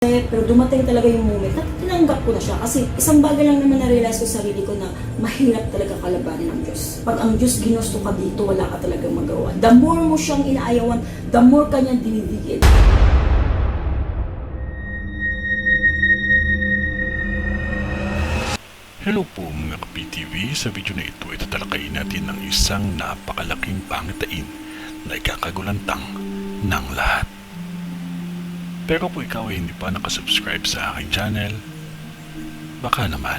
Pero dumating talaga yung moment na tinanggap ko na siya. Kasi isang bagay lang naman na-realize ko sa sarili ko na mahirap talaga kalabanin ng Diyos. Pag ang Diyos ginusto ka dito, wala ka talagang magawa. The more mo siyang inaayawan, the more kanyang dinidigil. Hello po mga ka-PTV, sa video na ito ay tatalakayin natin ng isang napakalaking pangitain na ikakagulantang ng lahat. Pero kung ikaw ay hindi pa nakasubscribe sa aking channel, baka naman.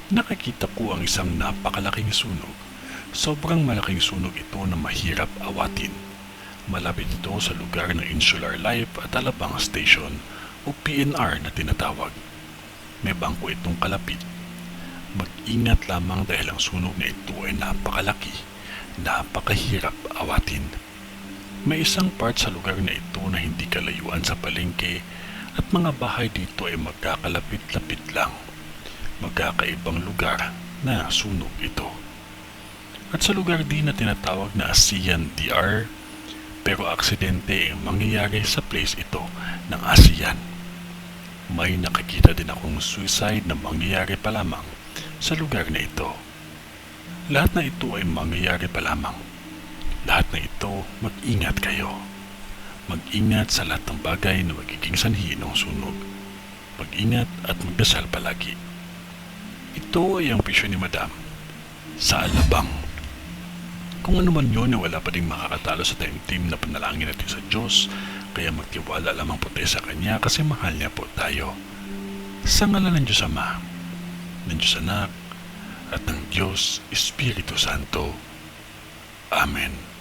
Nakikita ko ang isang napakalaking sunog. Sobrang malaking sunog ito na mahirap awatin. Malapit ito sa lugar ng Insular Life at Alabang Station o PNR na tinatawag. May bangko itong kalapit. Mag-ingat lamang dahil ang sunog na ito ay napakalaki, napakahirap awatin. May isang part sa lugar na ito na hindi kalayuan sa palengke at mga bahay dito ay magkakalapit-lapit lang. Magkakaibang lugar na sunog ito. At sa lugar din na tinatawag na ASEAN DR, pero aksidente ang mangyayari sa place ito ng ASEAN. May nakikita din akong suicide na mangyayari pa lamang sa lugar na ito. Lahat na ito ay mangyayari pa lamang. Lahat na ito, mag-ingat kayo. Mag-ingat sa lahat ng bagay na magiging sanhi ng sunog. Mag-ingat at magdasal palagi. Ito ay ang pisyo ni Madam sa Alabang. Kung ano man yun, wala pa rin makakatalo sa time team na panalangin natin sa Diyos, kaya magtiwala lamang po tayo sa Kanya kasi mahal niya po tayo. Sa ngalan ng Diyos Ama, ng Diyos Anak, at ng Diyos Espiritu Santo. Amen.